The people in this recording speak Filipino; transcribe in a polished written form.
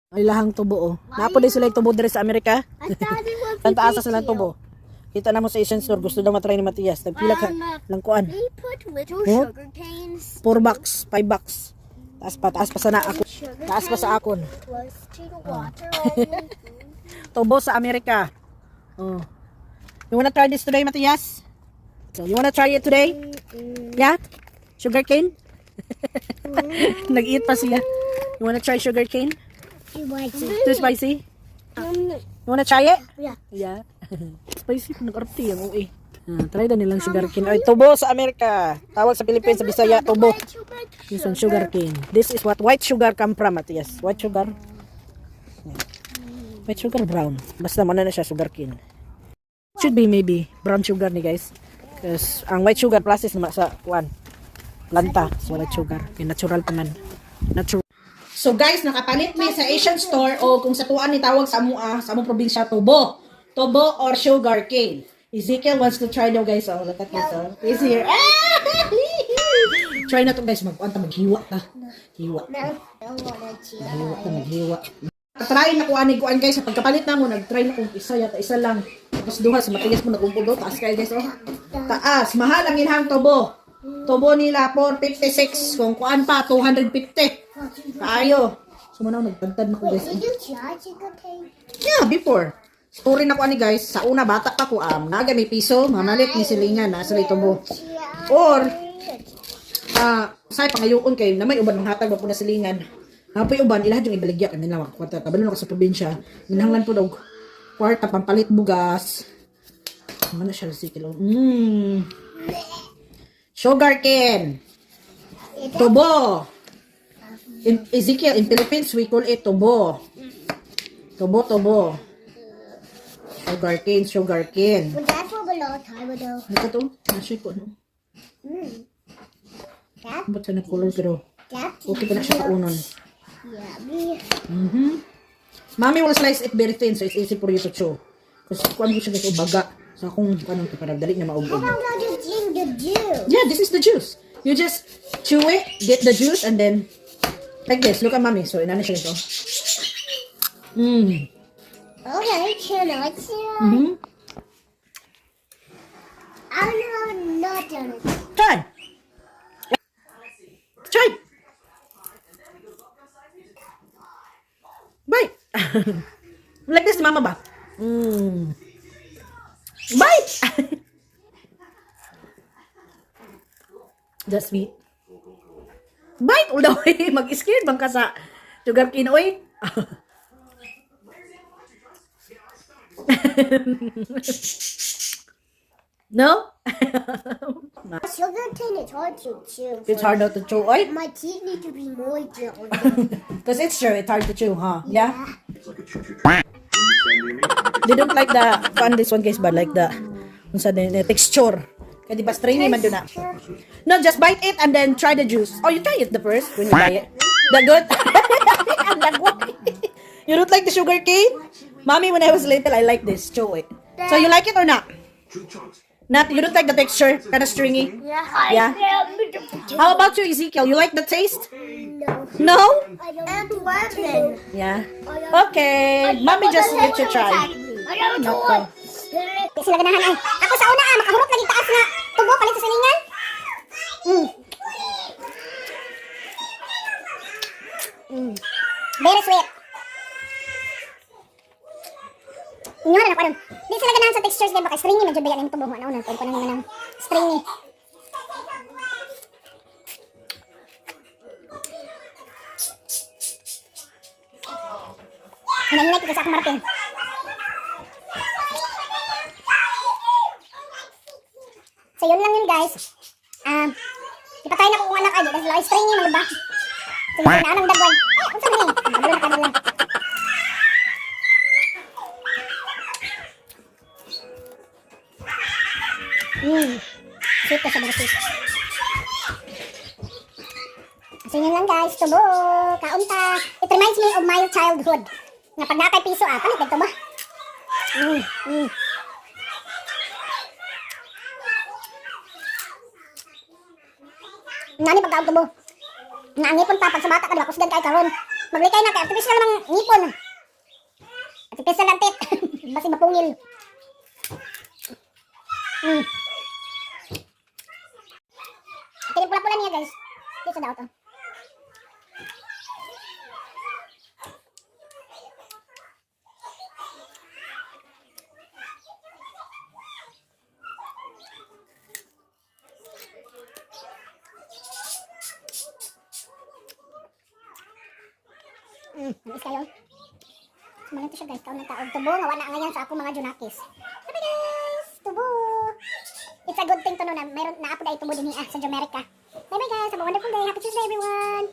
Ay lahang tubo oh. Napo din sila tubo diri sa Amerika. Tantaasa sila tubo. Kita na mo sa Asian store, gusto daw matry ni Matias. Nagpila ka lang kuan. They put little Huh? sugar canes 4 bucks, 5 bucks. Taas pa sana ako. Taas pa sa akon. close to the water. Tubo sa Amerika. Oh. You wanna try this today, Matias? So, you wanna try it today? Yeah? Sugar cane? Nag-eat pa siya. You wanna try sugar cane? Too spicy? You wanna try it? Yeah. Yeah. Spicy kung nag-arti yung uwi. Try na nilang sugar cane. Ay, tubo sa Amerika. Tawag sa Philippines, sa Bisaya, tubo. This is sugar cane. This is what white sugar come from, Matias. White sugar. White sugar brown. Basta mana na siya sugar cane. Should be maybe brown sugar ni guys. Because ang white sugar process naman sa kuan. Planta sa white sugar. Yung natural pa man. Natural. So guys, nakapalit mi sa Asian store o kung sa tuan ni tawag sa among probinsya tubo. Tubo or sugar cane. Ezekiel wants to try daw guys. Oh, look at this. Oh. He's here. Try na to guys. Maghiwa ta. Hiwa. Maghiwa. Try na kuan guys. Sa pagkapalit na mo, nag-try na kung isa yata. Isa lang. Tapos duha sa Matias mo nagumpudo. Taas kayo guys. Oh. Taas. Mahal ang ilhang tubo. Tubo nila 456. Kung kuan pa 250. Kaayo. So manaw nagtagtad na ko guys. Did you try sugar cane? Yeah, before. Story na ko ani guys. Sa una bata pa ko naga may piso, mamalit ni silingan na sa tubo. Or say pangayoon kay na may uban manghatag ba po na silingan. Napoy uban ilahat yung ibaligya kanila wa kwarta. Kabalo na ko sa probinsya. Ginahanglan po daw kwarta pampalit bugas. Ano siya si kilo? Sugar cane. Tubo. In Ezekiel, in Philippines, we call it tubo. Tubo. Sugar cane. Well, that's what a long time ago. Ito to, nasi ko, no? That, Ba't siya nag-color pero that's okay pa na siya kaunon. yummy. Mommy will slice it very thin so it's easy for you to chew. Kasi kuan mo siya guys, baga. So kung anong para dali na How maubog. about I just drink the juice? Yeah, this is the juice. You just chew it, get the juice, and then like this. Look at mommy. So inano siya ito. Okay, can I try? I'm not done it. Try. Try. Bite. Like this, mama ba? Bite. That's sweet. Bite all the way. Mag-scared bang ka sa sugar cane, oy? No? Sugar cane is hard to chew. It's hard not to chew, oy? My teeth need to be moist. Because it's true, it's hard to chew, huh? Yeah? They don't like the, this one guys, but like the texture. Kaya di ba stringy man doon na. No, just bite it and then try the juice. Oh, you try it the first when you buy it. The good? You don't like the sugar cane? Mommy, when I was little, I like this. Chew it. So you like it or not? Not, you don't like the texture? Kind of stringy? Yeah. How about you, Ezekiel? You like the taste? No. No? And lemon. Yeah. Okay. Mommy just let you try. No. Sila ganahan ay. Ako sa una makahurot lagi taas nga. Tubo palit sa silingan. Very sweet. Inyo na ako ron. Di sila ganahan sa textures kay baka stringy medyo bayan yung tubo ano na pwede ko nang stringy. Hinay-hinay ko sa akong Martin. So yun lang yun guys. Ipatay na ko kung anak ay dahil live string yun ba? So yun na anong dagway. Ay, unsa man ni? Magalo na kanila. Sweet ka sa mga sweet. So yun lang guys. Tubo. Kaunta. It reminds me of my childhood. Nga pag nakay piso palit dito ba? Nani pagkaon tubo. Naangipon pa pag sa bata ka di ba kusgan kay karon. Maglikay na kay artificial namang ngipon. Artificial lang tit. Basi mapungil. Kini pula-pula niya guys. Dito daw to. Nais kayo. Sumalan to siya guys. Kaon ng taog. Tubo. Nga wala ngayon sa ako mga junakis. Sabi guys. Tubo. It's a good thing to know na mayroon na-upload ay tubo din sa Jamaica. Bye bye guys. Have a wonderful day. Happy Tuesday everyone.